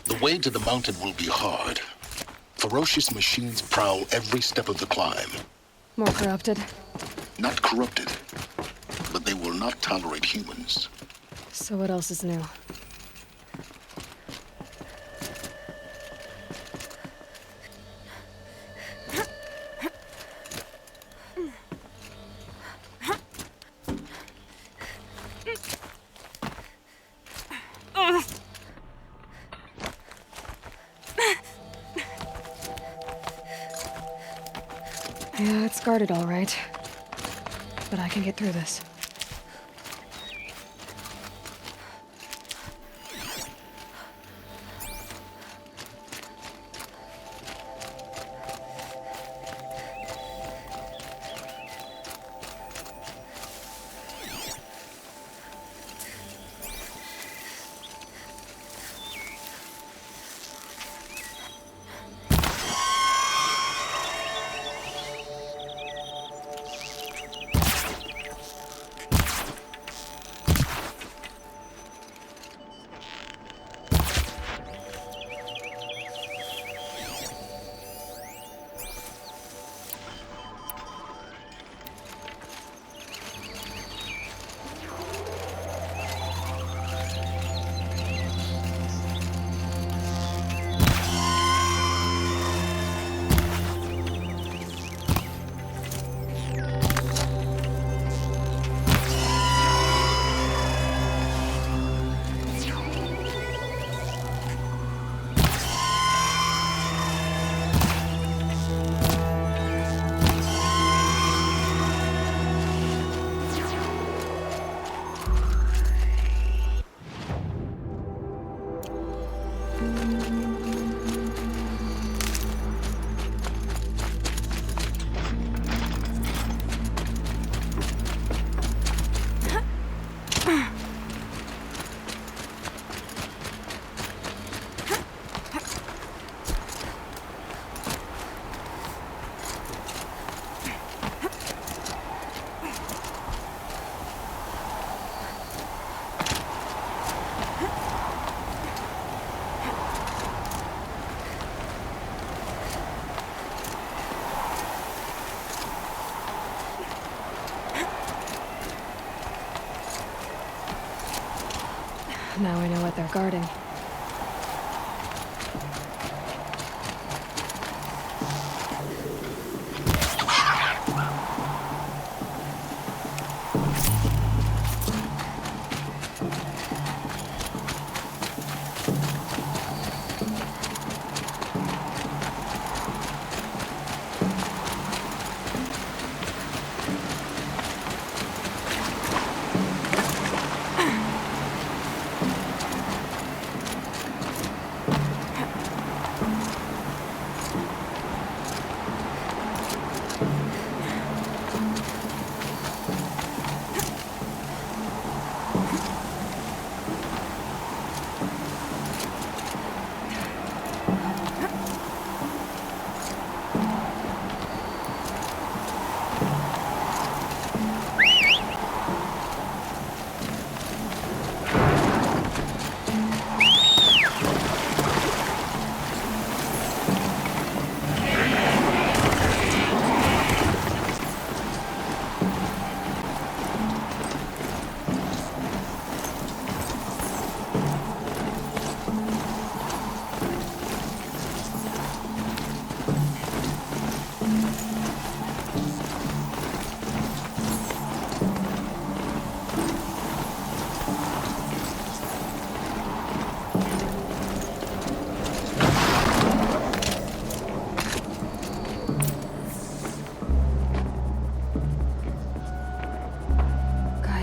The way to the mountain will be hard. Ferocious machines prowl every step of the climb. More corrupted? Not corrupted, but they will not tolerate humans. So what else is new? Yeah, it's guarded all right. But I can get through this. Now I know what they're guarding.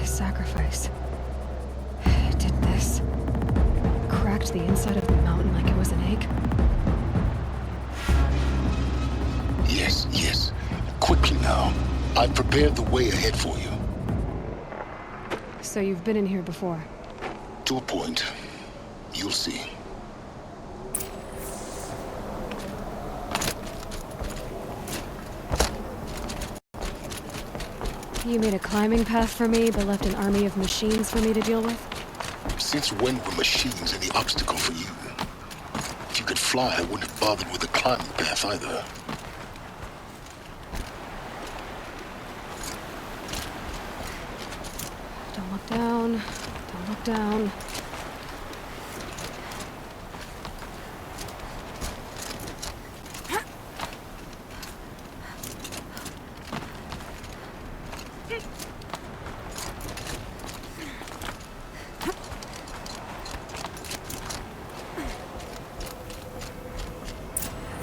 Sacrifice. It did this. Cracked the inside of the mountain like it was an egg. Yes, yes. Quickly now. I've prepared the way ahead for you. So you've been in here before? To a point. You'll see. You made a climbing path for me, but left an army of machines for me to deal with? Since when were machines any obstacle for you? If you could fly, I wouldn't have bothered with the climbing path either. Don't look down. Don't look down.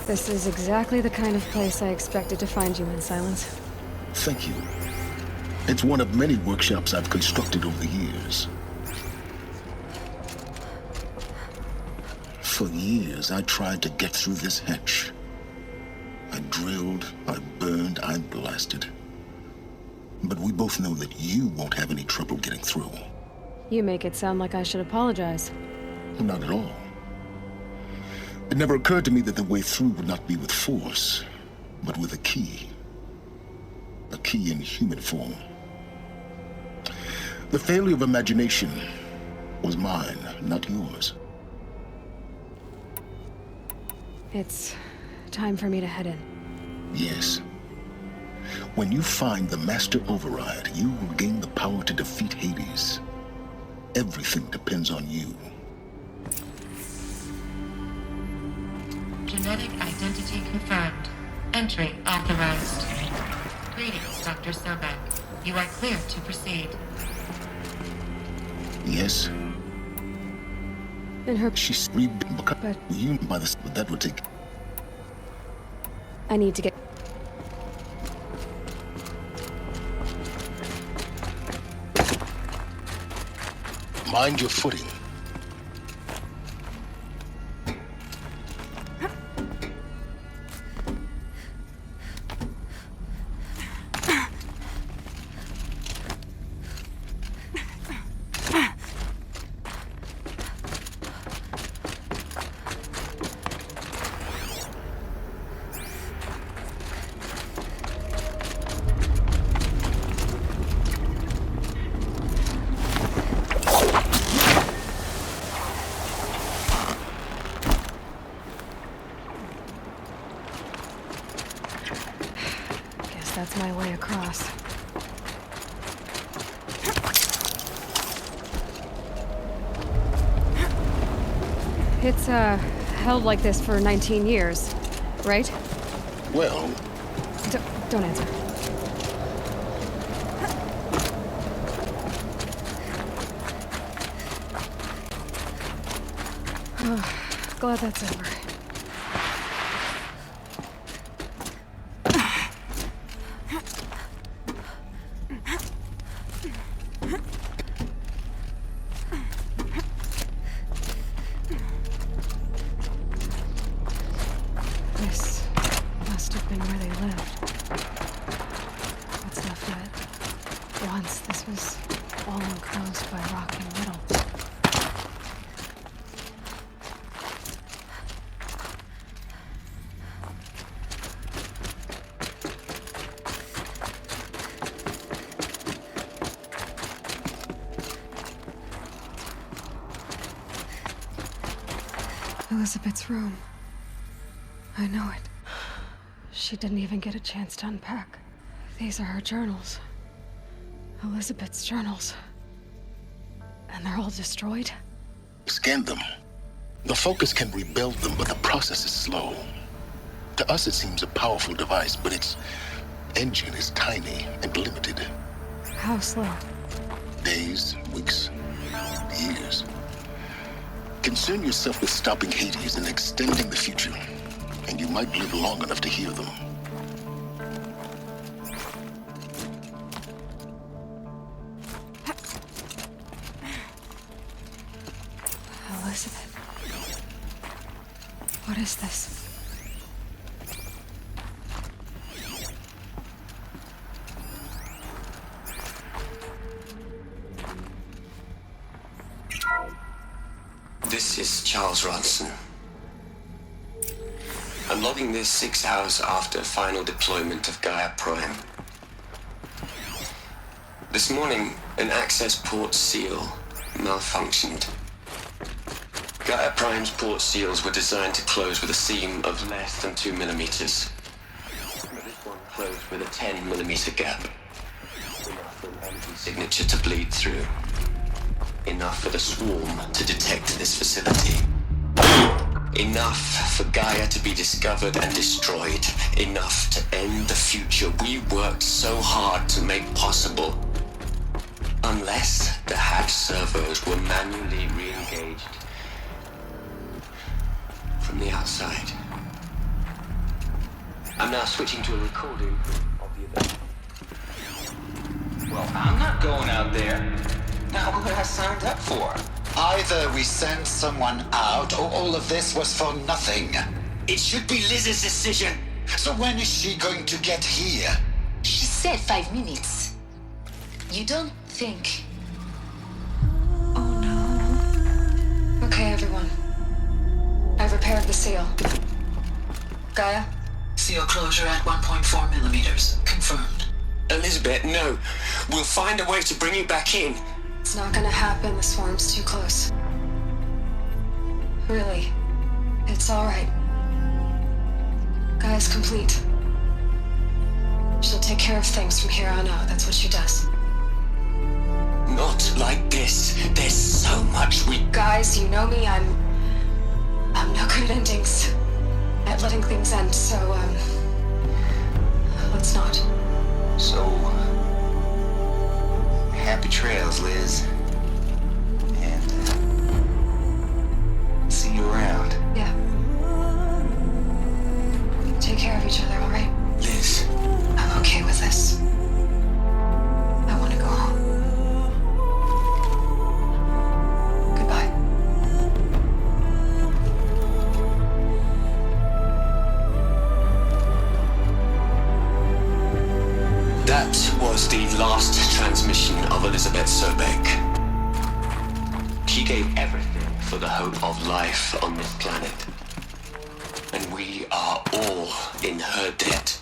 This is exactly the kind of place I expected to find you in, Silence. Thank you. It's one of many workshops I've constructed over the years. For years, I tried to get through this hatch. I drilled, I burned, I blasted. But we both know that you won't have any trouble getting through. You make it sound like I should apologize. Not at all. It never occurred to me that the way through would not be with force, but with a key. A key in human form. The failure of imagination was mine, not yours. It's time for me to head in. Yes. When you find the Master Override, you will gain the power to defeat Hades. Everything depends on you. Genetic identity confirmed. Entry authorized. Greetings, Dr. Sobek. You are clear to proceed. Yes? In her... She's rebuilt But- you by this, but that would take... I need to get... Mind your footing. Guess that's my way across. It's, held like this for 19 years, right? Well, Don't answer. Glad that's over. This must have been where they lived. What's left of it? Once this was all enclosed by rock and metal. Elizabeth's room. I know it. She didn't even get a chance to unpack. These are her journals. Elizabeth's journals. And they're all destroyed? scan them. The Focus can rebuild them, but the process is slow. To us, it seems a powerful device, but its engine is tiny and limited. How slow? Days, weeks, years. Concern yourself with stopping Hades and extending the future, and you might live long enough to hear them. Elizabeth. What is this? This is Charles Ronson. I'm logging this 6 hours after final deployment of Gaia Prime. This morning, an access port seal malfunctioned. Gaia Prime's port seals were designed to close with a seam of less than 2 millimeters. But this one closed with a 10 millimeter gap. Enough for an energy signature to bleed through. Enough for the swarm to detect this facility. Enough for Gaia to be discovered and destroyed. Enough to end the future we worked so hard to make possible. Unless the hatch servos were manually re-engaged from the outside. I'm now switching to a recording of the event. Well, I'm not going out there. Not what I signed up for. Either we send someone out, or all of this was for nothing. It should be Liz's decision. So when is she going to get here? She said 5 minutes. You don't think... Oh no. Okay, everyone. I've repaired the seal. Gaia? Seal closure at 1.4 millimeters. Confirmed. Elizabeth, no. We'll find a way to bring you back in. It's not gonna happen. The swarm's too close. Really. It's alright. Gaia's complete. She'll take care of things from here on out. That's what she does. Not like this. There's so much we... Guys, you know me. I'm no good at endings. At letting things end, so, let's not. So, happy trails, Liz. And, see you around. Yeah. Take care of each other, alright? Liz. I'm okay with this. I want to go home. Goodbye. That was the last transmission of Elizabeth Sobek. She gave everything for the hope of life on this planet. And we are all in her debt.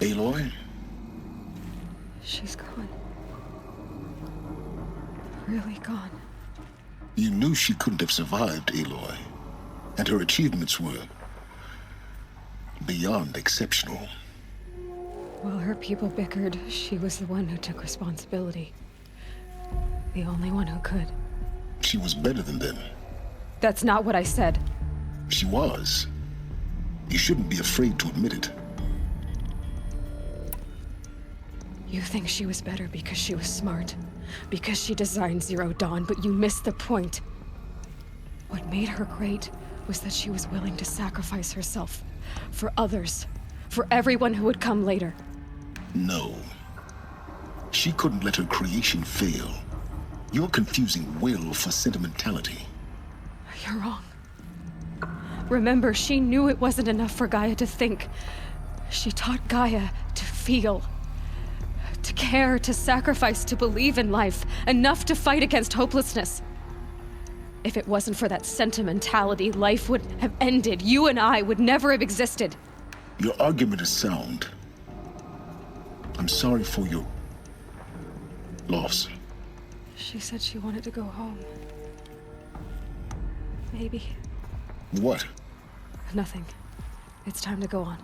Aloy? She's gone. Really gone. You knew she couldn't have survived, Aloy. And her achievements were beyond exceptional. While her people bickered, she was the one who took responsibility. The only one who could. She was better than them. That's not what I said. She was. You shouldn't be afraid to admit it. You think she was better because she was smart, because she designed Zero Dawn, but you missed the point. What made her great was that she was willing to sacrifice herself for others, for everyone who would come later. No. She couldn't let her creation fail. You're confusing will for sentimentality. You're wrong. Remember, she knew it wasn't enough for Gaia to think. She taught Gaia to feel. To care, to sacrifice, to believe in life, enough to fight against hopelessness. If it wasn't for that sentimentality, life would have ended. You and I would never have existed. Your argument is sound. I'm sorry for your loss. She said she wanted to go home. Maybe. What? Nothing. It's time to go on.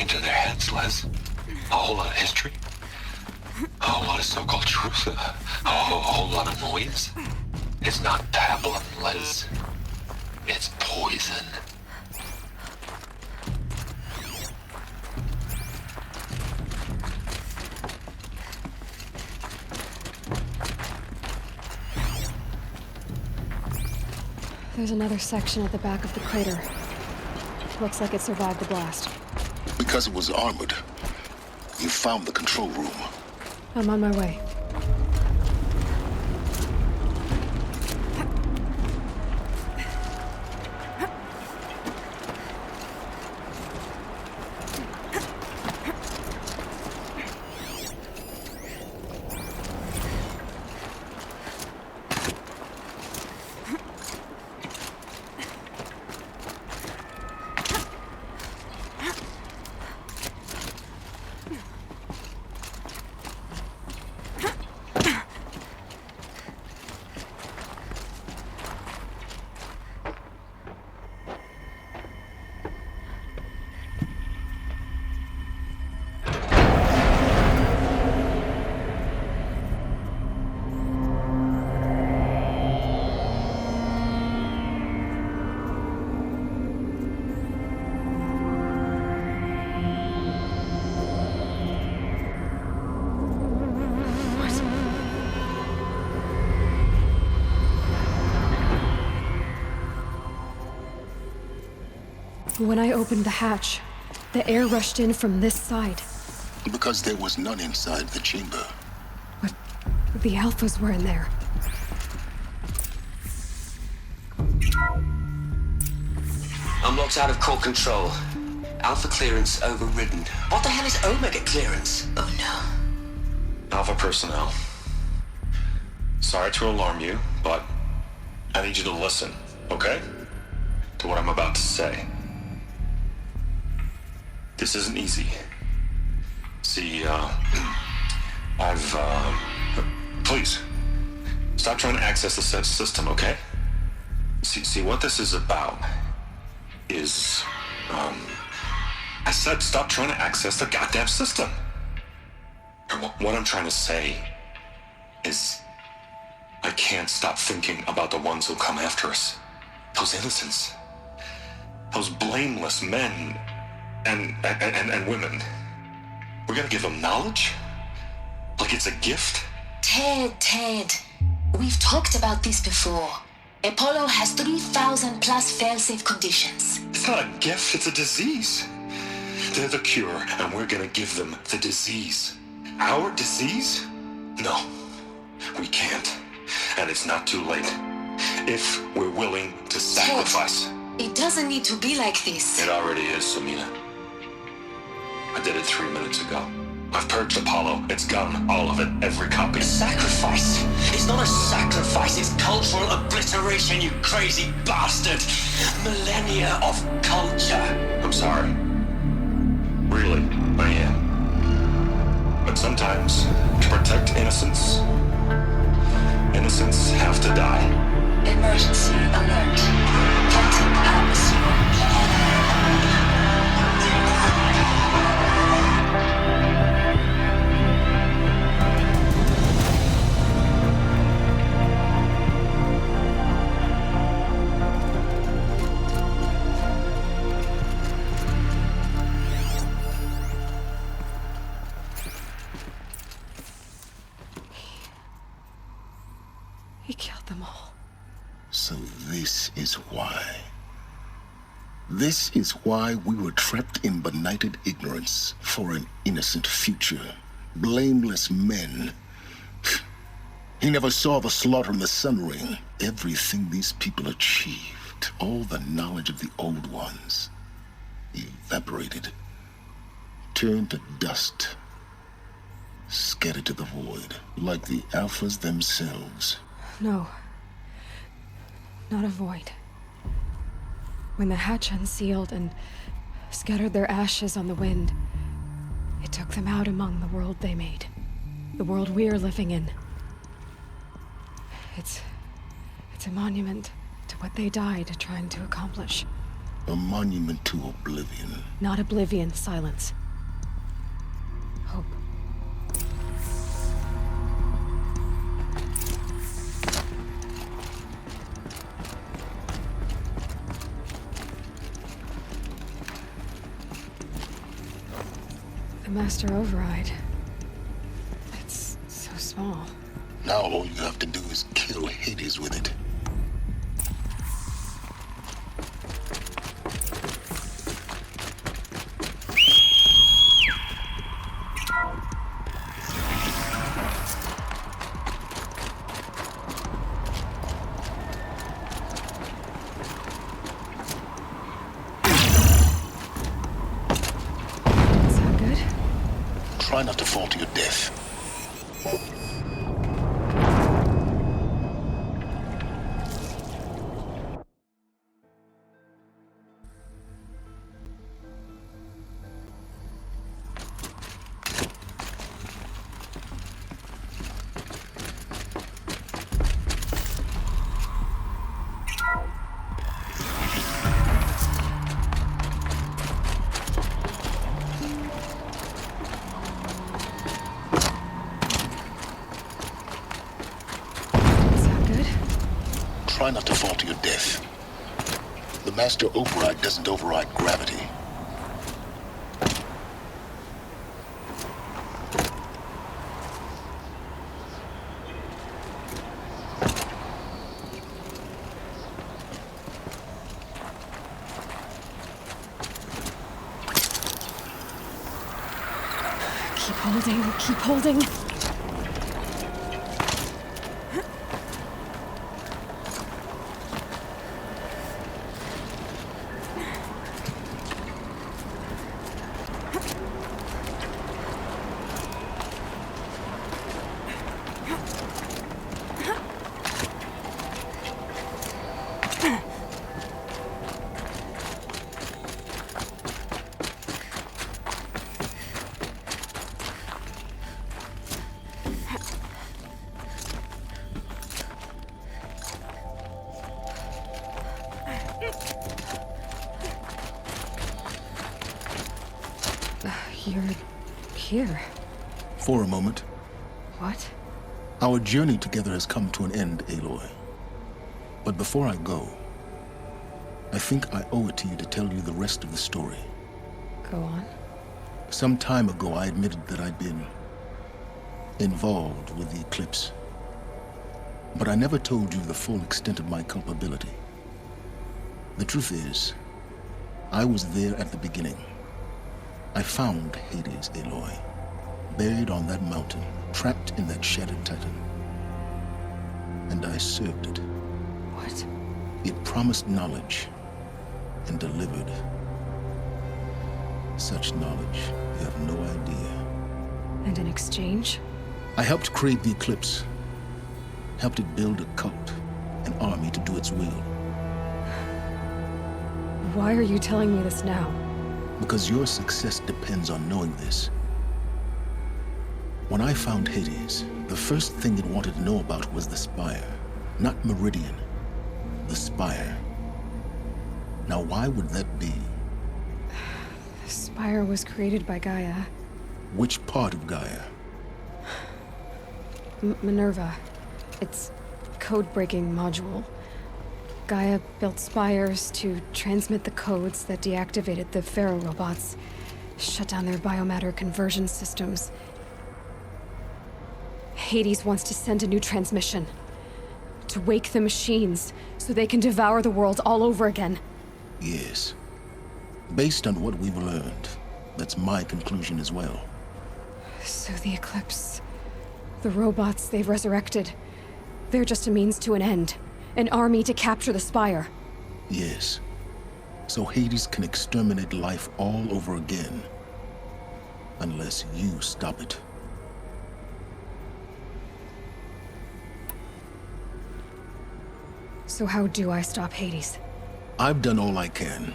into their heads, Les. A whole lot of history. A whole lot of so-called truth. A whole lot of noise. It's not pablum, Les. It's poison. There's another section at the back of the crater. Looks like it survived the blast. Because it was armored, you found the control room. I'm on my way. When I opened the hatch, the air rushed in from this side. Because there was none inside the chamber. But the Alphas were in there. I'm locked out of core control. Alpha clearance overridden. What the hell is Omega clearance? Oh no. Alpha personnel. Sorry to alarm you, but I need you to listen, okay? To what I'm about to say. This isn't easy. See, please, stop trying to access the system, okay? See, what this is about is, I said stop trying to access the goddamn system. What I'm trying to say is, I can't stop thinking about the ones who come after us. Those innocents. Those blameless men and women. We're gonna give them knowledge? Like it's a gift? Ted. We've talked about this before. Apollo has 3,000 plus fail-safe conditions. It's not a gift, it's a disease. They're the cure, and we're gonna give them the disease. Our disease? No, we can't. And it's not too late. If we're willing to sacrifice. Ted, it doesn't need to be like this. It already is, Samina. I did it 3 minutes ago. I've purged Apollo. It's gone. All of it. Every copy. Sacrifice? It's not a sacrifice, it's cultural obliteration, you crazy bastard! Millennia of culture! I'm sorry. Really, I am. But sometimes, to protect innocence, innocents have to die. Emergency alert. Captain atmosphere. He killed them all. So this is why. This is why we were trapped in benighted ignorance for an innocent future. Blameless men. He never saw the slaughter in the Sun Ring. Everything these people achieved, all the knowledge of the old ones, evaporated, turned to dust, scattered to the void, like the Alphas themselves. No. Not a void. When the hatch unsealed and scattered their ashes on the wind, it took them out among the world they made. The world we're living in. It's a monument to what they died trying to accomplish. A monument to oblivion. Not oblivion, silence. Hope. The Master Override. It's so small. Now all you have to do is kill Hades with it. Is that good? Try not to fall to your death. Is that good? Try not to fall to your death. The Master Override doesn't override gravity. Keep holding, keep holding. You're here. For a moment, What? our journey together has come to an end, Aloy. But before I go, I think I owe it to you to tell you the rest of the story. Go on. Some time ago, I admitted that I'd been involved with the eclipse. But I never told you the full extent of my culpability. The truth is, I was there at the beginning. I found Hades, Aloy, buried on that mountain, trapped in that shattered titan. And I served it. What? It promised knowledge and delivered. Such knowledge, you have no idea. And in exchange? I helped create the Eclipse, helped it build a cult, an army to do its will. Why are you telling me this now? Because your success depends on knowing this. When I found Hades, the first thing it wanted to know about was the Spire. Not Meridian, the Spire. Now why would that be? The Spire was created by Gaia. Which part of Gaia? Minerva. Its code-breaking module. Gaia built spires to transmit the codes that deactivated the Pharaoh robots, shut down their biomatter conversion systems. Hades wants to send a new transmission. To wake the machines, so they can devour the world all over again. Yes. Based on what we've learned, that's my conclusion as well. So the Eclipse... the robots they've resurrected... they're just a means to an end. An army to capture the Spire. Yes. So Hades can exterminate life all over again. Unless you stop it. So how do I stop Hades? I've done all I can.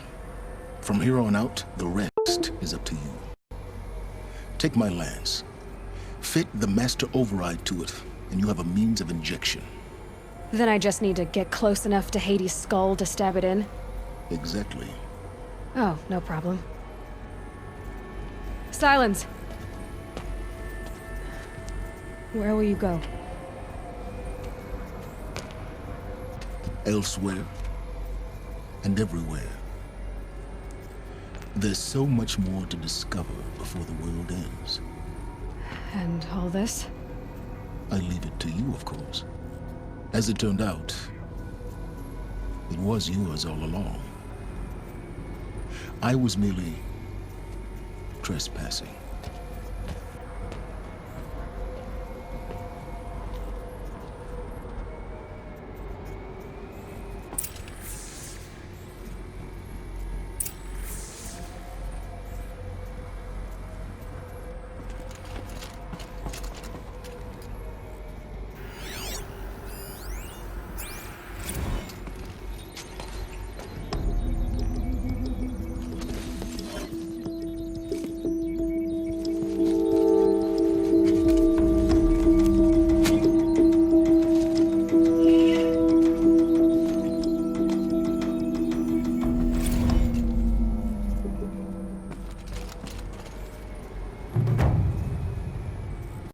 From here on out, the rest is up to you. Take my lance. Fit the Master Override to it, and you have a means of injection. Then I just need to get close enough to Hades' skull to stab it in? Exactly. Oh, no problem. Silence! Where will you go? Elsewhere and everywhere. There's so much more to discover before the world ends. And all this? I leave it to you, of course. As it turned out, it was yours all along. I was merely trespassing.